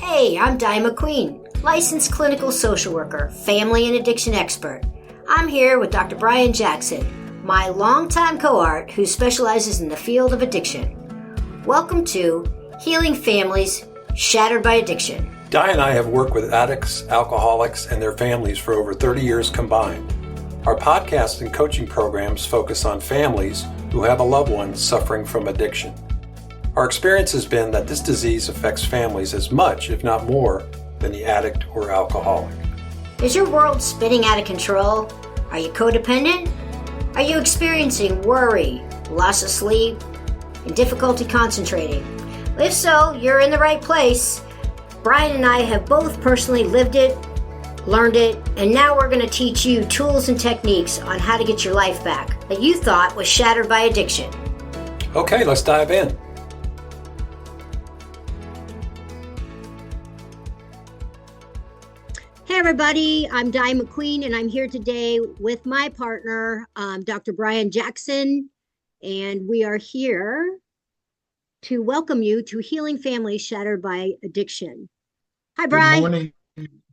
Hey, I'm Di McQueen, licensed clinical social worker, family and addiction expert. I'm here with Dr. Brian Jackson, my longtime cohort who specializes in the field of addiction. Welcome to Healing Families Shattered by Addiction. Di and I have worked with addicts, alcoholics, and their families for over 30 years combined. Our podcast and coaching programs focus on families who have a loved one suffering from addiction. Our experience has been that this disease affects families as much, if not more, than the addict or alcoholic. Is your world spinning out of control? Are you codependent? Are you experiencing worry, loss of sleep, and difficulty concentrating? If so, you're in the right place. Brian and I have both personally lived it, learned it, and now we're going to teach you tools and techniques on how to get your life back that you thought was shattered by addiction. Okay, let's dive in. Hey everybody, I'm Di McQueen and I'm here today with my partner, Dr. Brian Jackson, and we are here to welcome you to Healing Families Shattered by Addiction. Hi, Brian. Good morning.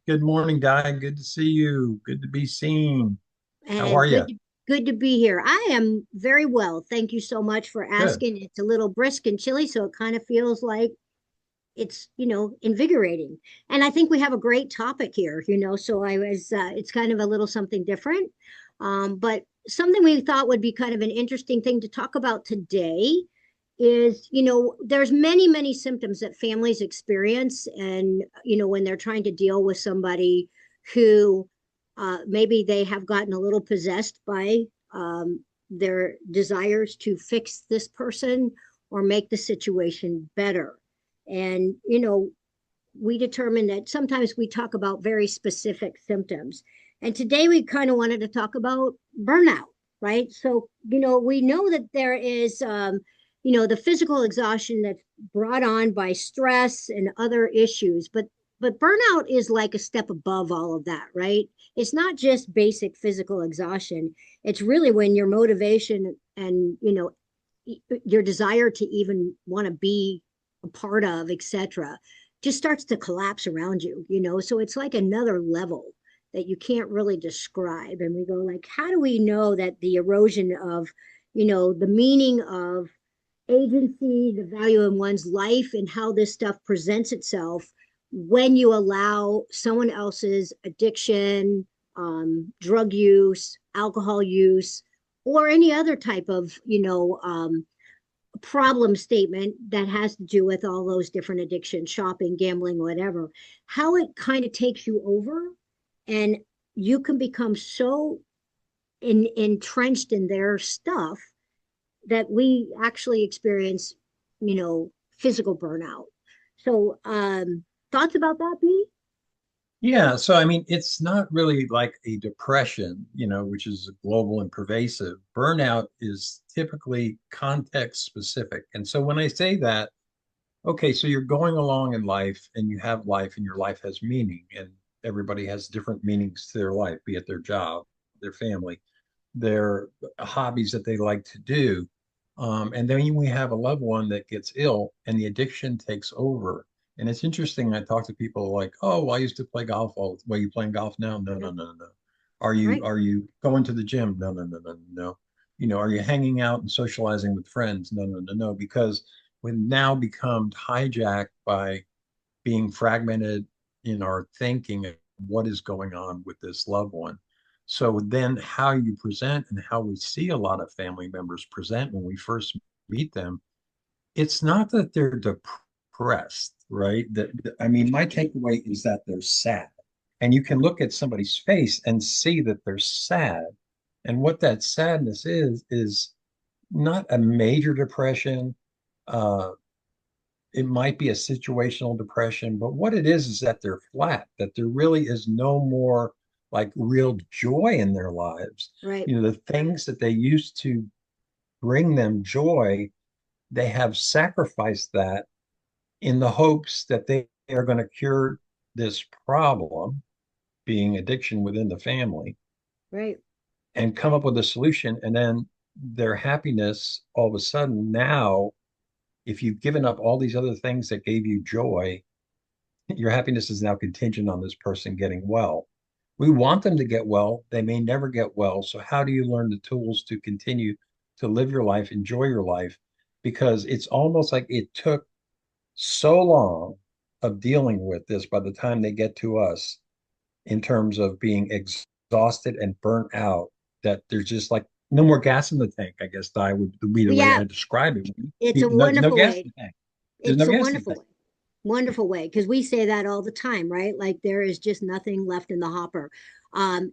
Good morning, Di. Good to see you. Good to be seen. And how are you? Good to be here. I am very well. Thank you so much for asking. Good. It's a little brisk and chilly, so it kind of feels like it's, invigorating. And I think we have a great topic here, so it's kind of a little something different. But something we thought would be kind of an interesting thing to talk about today is, there's many symptoms that families experience. And, when they're trying to deal with somebody who maybe they have gotten a little possessed by their desires to fix this person or make the situation better. And, we determined that sometimes we talk about very specific symptoms. And today we kind of wanted to talk about burnout, right? So, we know that there is, the physical exhaustion that's brought on by stress and other issues, but burnout is like a step above all of that, right? It's not just basic physical exhaustion. It's really when your motivation and, your desire to even want to be a part of, etc., just starts to collapse around you, so it's like another level that you can't really describe. And we go like, how do we know that the erosion of, the meaning of agency, the value in one's life, and how this stuff presents itself when you allow someone else's addiction, drug use, alcohol use, or any other type of, problem statement that has to do with all those different addictions, shopping, gambling, whatever, how it kind of takes you over and you can become so entrenched in their stuff that we actually experience, physical burnout. So thoughts about that, Pete? Yeah. So, it's not really like a depression, which is global and pervasive. Burnout is typically context specific. And so when I say that, okay, so you're going along in life and you have life and your life has meaning and everybody has different meanings to their life, be it their job, their family, their hobbies that they like to do. And then we have a loved one that gets ill and the addiction takes over. And it's interesting. I talk to people like, "Oh, well, I used to play golf. Well, you playing golf now? No, no, no, no. Are you going to the gym? No, no, no, no, no. Are you hanging out and socializing with friends? No, no, no, no. Because we've now become hijacked by being fragmented in our thinking of what is going on with this loved one. So then how you present and how we see a lot of family members present when we first meet them, it's not that they're depressed, right? My takeaway is that they're sad. And you can look at somebody's face and see that they're sad. And what that sadness is not a major depression. It might be a situational depression, but what it is that they're flat, that there really is no more like real joy in their lives. Right. The things that they used to bring them joy, they have sacrificed that in the hopes that they are going to cure this problem, being addiction within the family, right, and come up with a solution. And then their happiness, all of a sudden now, if you've given up all these other things that gave you joy, Your happiness is now contingent on this person getting well. We want them to get well. They may never get well. So how do you learn the tools to continue to live your life, enjoy your life? Because it's almost like it took so long of dealing with this by the time they get to us in terms of being exhausted and burnt out that there's just like no more gas in the tank, I guess Di would be the way Yeah, I describe it. it's a No wonderful gas way. in the tank. There's It's no a gas in the wonderful tank. way. Wonderful way, because we say that all the time, right? Like there is just nothing left in the hopper. And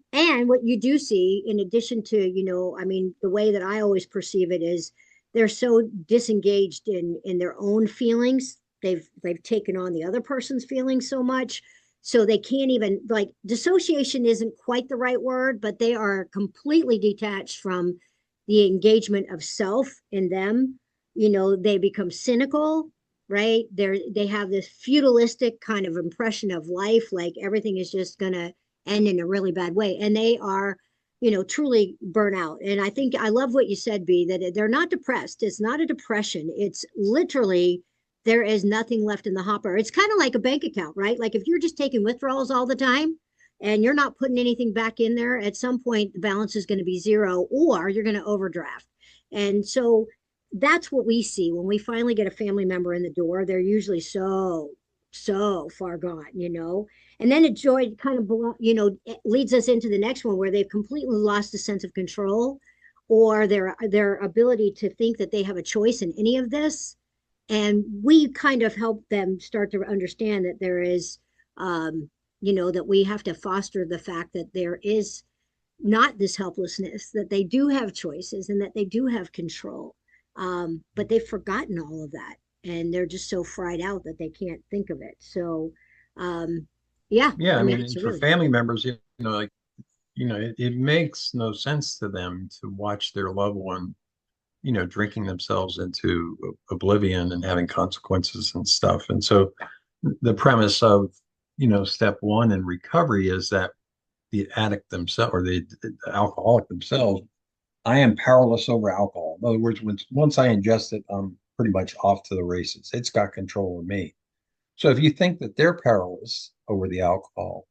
what you do see, in addition to, I mean, the way that I always perceive it is they're so disengaged in their own feelings. They've taken on the other person's feelings so much, so they can't even, like, dissociation isn't quite the right word, but they are completely detached from the engagement of self in them. They become cynical, right? They have this feudalistic kind of impression of life, like everything is just gonna end in a really bad way, and they are, truly burnout. And I think I love what you said, B, that they're not depressed. It's not a depression. It's literally there is nothing left in the hopper. It's kind of like a bank account, right? Like if you're just taking withdrawals all the time and you're not putting anything back in there, at some point the balance is going to be zero, or you're going to overdraft. And so that's what we see when we finally get a family member in the door. They're usually so far gone. And then it joy kind of leads us into the next one where they've completely lost a sense of control, or their ability to think that they have a choice in any of this. And we kind of help them start to understand that there is, that we have to foster the fact that there is not this helplessness, that they do have choices and that they do have control. But they've forgotten all of that, and they're just so fried out that they can't think of it. So, yeah, Yeah, I I mean, mean, that's and for really, family members, like, it makes no sense to them to watch their loved one, drinking themselves into oblivion and having consequences and stuff. And so the premise of, step one in recovery is that the addict themselves or the alcoholic themselves, I am powerless over alcohol. In other words, once I ingest it, I'm pretty much off to the races. It's got control of me. So if you think that they're powerless over the alcohol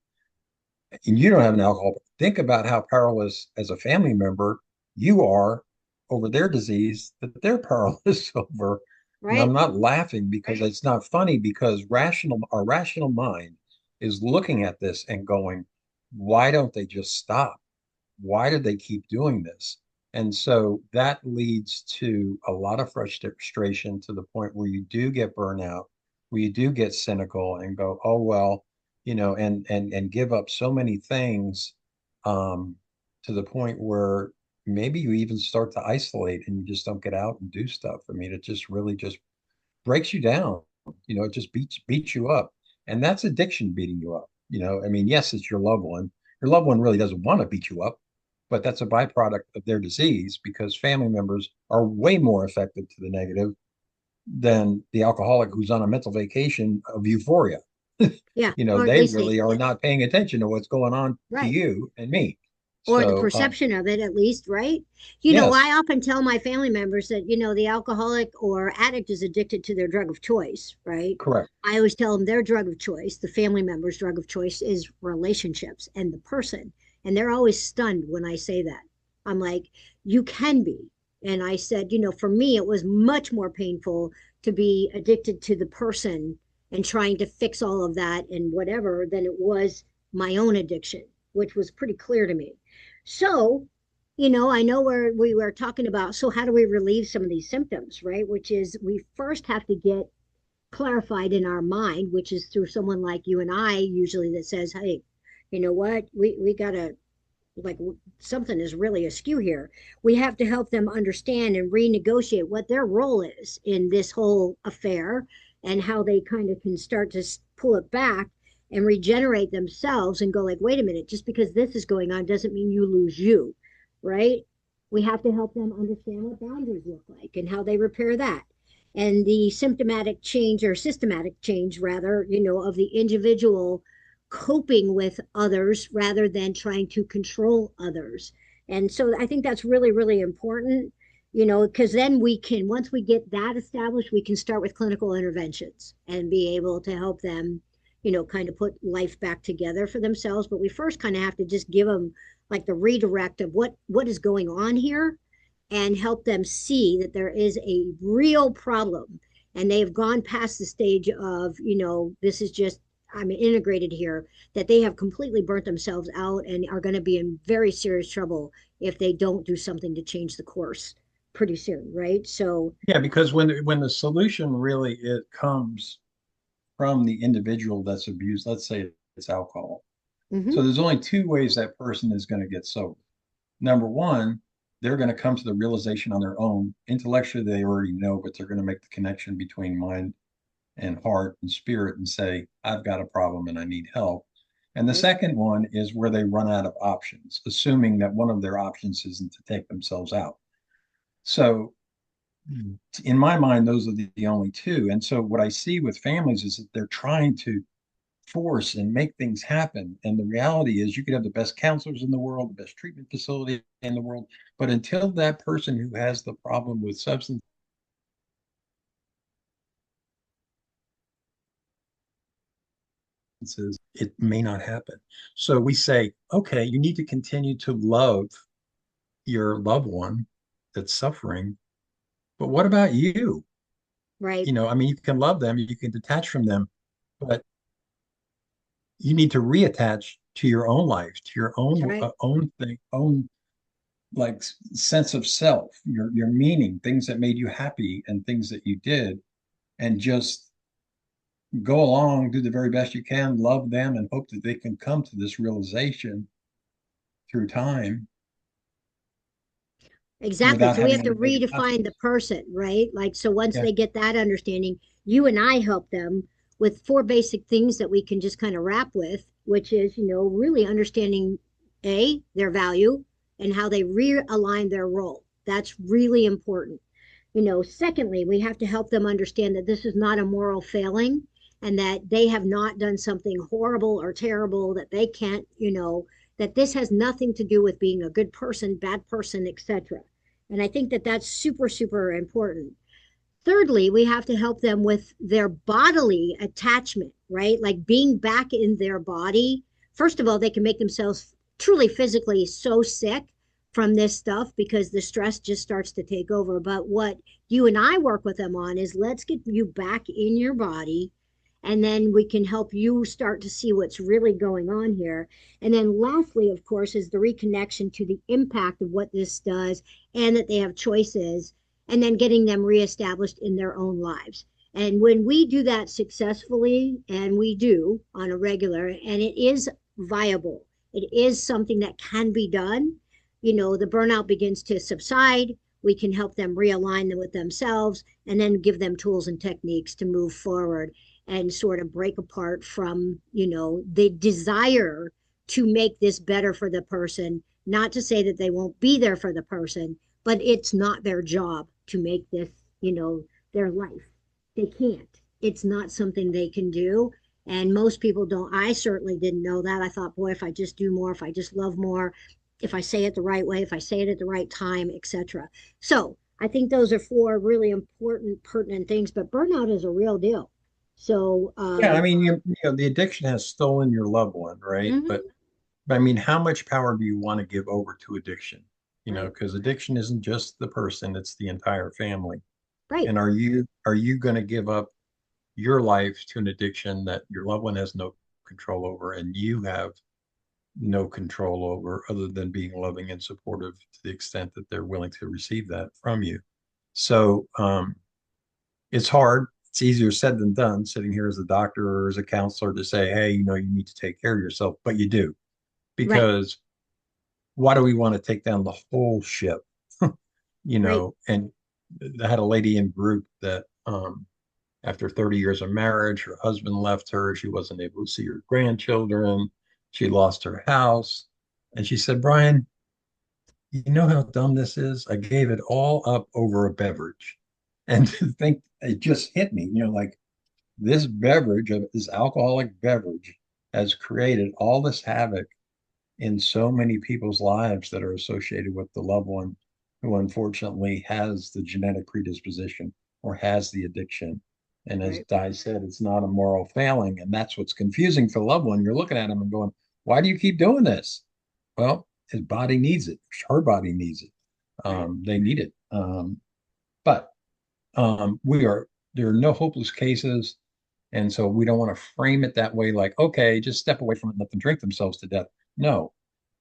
and you don't have an alcohol, think about how powerless as a family member you are over their disease that they're powerless over. And I'm right. not laughing because it's not funny because our rational mind is looking at this and going, why don't they just stop? Why did they keep doing this? And so that leads to a lot of frustration to the point where you do get burnout, where you do get cynical and go, oh well, and give up so many things um, to the point where maybe you even start to isolate and you just don't get out and do stuff. I mean, it just really just breaks you down. It just beats you up. And that's addiction beating you up. I mean, yes, it's your loved one. Your loved one really doesn't want to beat you up, but that's a byproduct of their disease because family members are way more affected to the negative than the alcoholic who's on a mental vacation of euphoria. Yeah, or at They least they, really are not paying attention to what's going on to right. you and me. Or the So, perception of it, at least, right? I yes, often tell my family members that, the alcoholic or addict is addicted to their drug of choice, right? correct. I always tell them their drug of choice, the family member's drug of choice, is relationships and the person. And they're always stunned when I say that. I'm like, you can be. And I said, for me, it was much more painful to be addicted to the person and trying to fix all of that and whatever than it was my own addiction, which was pretty clear to me. So, I know where we were talking about. So, how do we relieve some of these symptoms, right? Which is we first have to get clarified in our mind, which is through someone like you and I, usually, that says, hey, you know what? We got to, like, something is really askew here. We have to help them understand and renegotiate what their role is in this whole affair and how they kind of can start to pull it back and regenerate themselves and go like, wait a minute, just because this is going on doesn't mean you lose you, right? We have to help them understand what boundaries look like and how they repair that. And the symptomatic change or systematic change, rather, of the individual coping with others rather than trying to control others. And so I think that's really, really important, because then we can, once we get that established, we can start with clinical interventions and be able to help them, kind of put life back together for themselves. But we first kind of have to just give them like the redirect of what is going on here, and help them see that there is a real problem, and they have gone past the stage of, this is just, I'm integrated here, that they have completely burnt themselves out and are going to be in very serious trouble if they don't do something to change the course pretty soon, right? So, Yeah, because when the solution really it comes from the individual that's abused, let's say it's alcohol. So mhm, there's only two ways that person is going to get sober. Number one, they're going to come to the realization on their own. Intellectually, they already know, but they're going to make the connection between mind and heart and spirit and say, I've got a problem and I need help. And the right, second one is where they run out of options, assuming that one of their options isn't to take themselves out. So in my mind, those are the only two. And so what I see with families is that they're trying to force and make things happen. And the reality is you could have the best counselors in the world, the best treatment facility in the world, but until that person who has the problem with substances, it may not happen. So we say, okay, you need to continue to love your loved one that's suffering, but what about you? right, I mean, you can love them, you can detach from them, but you need to reattach to your own life, to your that's own right. own thing, own like sense of self, your meaning, things that made you happy and things that you did, and just go along, do the very best you can, love them, and hope that they can come to this realization through time Exactly. without So we having have any to negative redefine the consequences. person, right? Like, so once Yeah. they get that understanding, you and I help them with four basic things that we can just kind of wrap with, which is, really understanding their value and how they realign their role. That's really important. Secondly, we have to help them understand that this is not a moral failing, and that they have not done something horrible or terrible, that they can't, that this has nothing to do with being a good person, bad person, etc. And I think that that's super, super important. Thirdly, we have to help them with their bodily attachment, right? Like being back in their body. First of all, they can make themselves truly physically so sick from this stuff because the stress just starts to take over. But what you and I work with them on is, let's get you back in your body, and then we can help you start to see what's really going on here. And then lastly, of course, is the reconnection to the impact of what this does, and that they have choices, and then getting them reestablished in their own lives. And when we do that successfully, and we do on a regular, and it is viable, it is something that can be done, the burnout begins to subside. We can help them realign them with themselves, and then give them tools and techniques to move forward and sort of break apart from, the desire to make this better for the person. Not to say that they won't be there for the person, but it's not their job to make this, their life. They can't. It's not something they can do. And most people don't. I certainly didn't know that. I thought, boy, if I just do more, if I just love more, if I say it the right way, if I say it at the right time, etc. So I think those are four really important, pertinent things. But burnout is a real deal. So, Yeah, I mean, the addiction has stolen your loved one, right? But mhm, I mean, how much power do you want to give over to addiction? right, Because addiction isn't just the person, it's the entire family. right, And are you going to give up your life to an addiction that your loved one has no control over and you have no control over other than being loving and supportive to the extent that they're willing to receive that from you? So it's hard. It's easier said than done sitting here as a doctor or as a counselor to say, hey, you need to take care of yourself, but you do right, because why do we want to take down the whole ship? right. And I had a lady in group that after 30 years of marriage, her husband left her. She wasn't able to see her grandchildren. She lost her house. And she said, Brian, you know how dumb this is? I gave it all up over a beverage. And to think it just hit me, like this beverage, this alcoholic beverage, has created all this havoc in so many people's lives that are associated with the loved one who unfortunately has the genetic predisposition or has the addiction. And as Right. Di said, it's not a moral failing. And that's what's confusing for the loved one. You're looking at him and going, why do you keep doing this? Well, his body needs it. Her body needs it. Right. They need it. But there are no hopeless cases. And so we don't want to frame it that way, like, okay, just step away from it and let them drink themselves to death. No,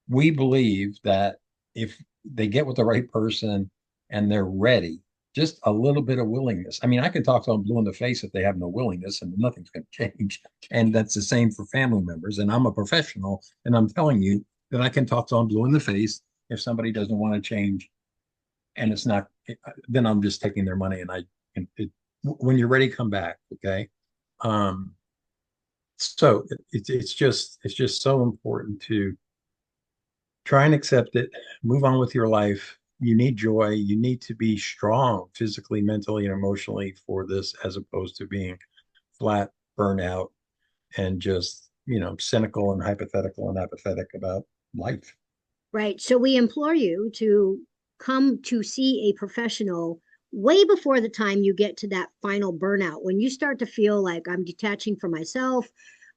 we believe that if they get with the right person and they're ready, just a little bit of willingness. I mean, I can talk to them blue in the face if they have no willingness, and nothing's going to change. And that's the same for family members. And I'm a professional, and I'm telling you that I can talk to them blue in the face if somebody doesn't want to change. And it's not, then I'm just taking their money. When you're ready, come back. Okay. Um, so it's just so important to try and accept it, move on with your life. You need joy. You need to be strong physically, mentally, and emotionally for this, as opposed to being flat, burnout, and just, cynical and hypothetical and apathetic about life. Right. So we implore you to come to see a professional way before the time you get to that final burnout. When you start to feel like I'm detaching from myself,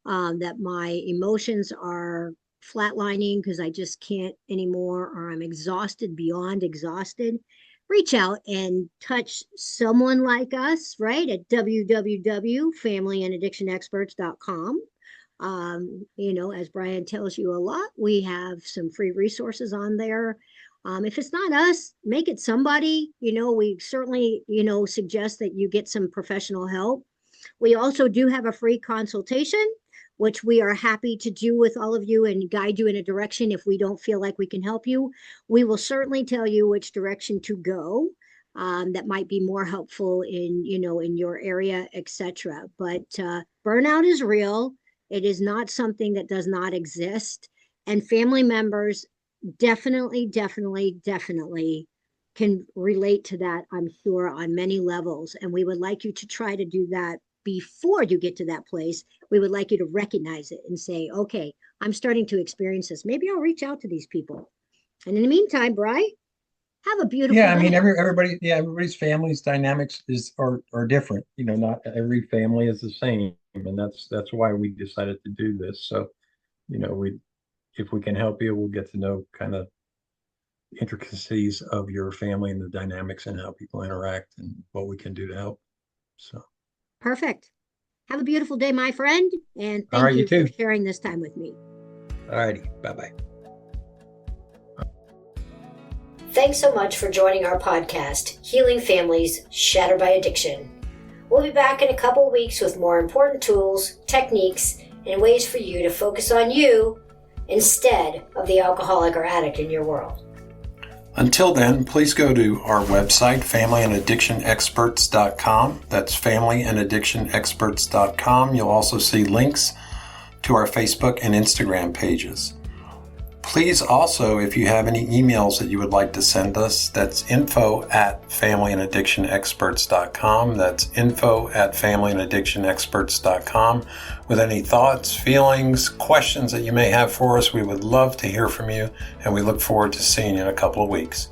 that my emotions are flatlining because I just can't anymore, or I'm exhausted beyond exhausted, reach out and touch someone like us, right, at www.familyandaddictionexperts.com. As Brian tells you a lot, we have some free resources on there. If it's not us, make it somebody. We certainly, suggest that you get some professional help. We also do have a free consultation, which we are happy to do with all of you and guide you in a direction if we don't feel like we can help you. We will certainly tell you which direction to go. That might be more helpful in your area, etc. But burnout is real. It is not something that does not exist. And family members definitely, definitely, definitely can relate to that, I'm sure, on many levels. And we would like you to try to do that before you get to that place. We would like you to recognize it and say, okay, I'm starting to experience this. Maybe I'll reach out to these people. And in the meantime, Bri, have a beautiful Yeah, I mean, day. everybody's family's dynamics are different. Not every family is the same, and that's why we decided to do this. So, we if we can help you, we'll get to know kind of intricacies of your family and the dynamics and how people interact and what we can do to help. So, Perfect. Have a beautiful day, my friend. And all thank right, you you for too. sharing this time with me. All righty, bye bye. Thanks so much for joining our podcast, Healing Families Shattered by Addiction. We'll be back in a couple of weeks with more important tools, techniques, and ways for you to focus on you instead of the alcoholic or addict in your world. Until then, please go to our website, familyandaddictionexperts.com. That's familyandaddictionexperts.com. You'll also see links to our Facebook and Instagram pages. Please also, if you have any emails that you would like to send us, that's info@familyandaddictionexperts.com. That's info@familyandaddictionexperts.com. With any thoughts, feelings, questions that you may have for us, we would love to hear from you, and we look forward to seeing you in a couple of weeks.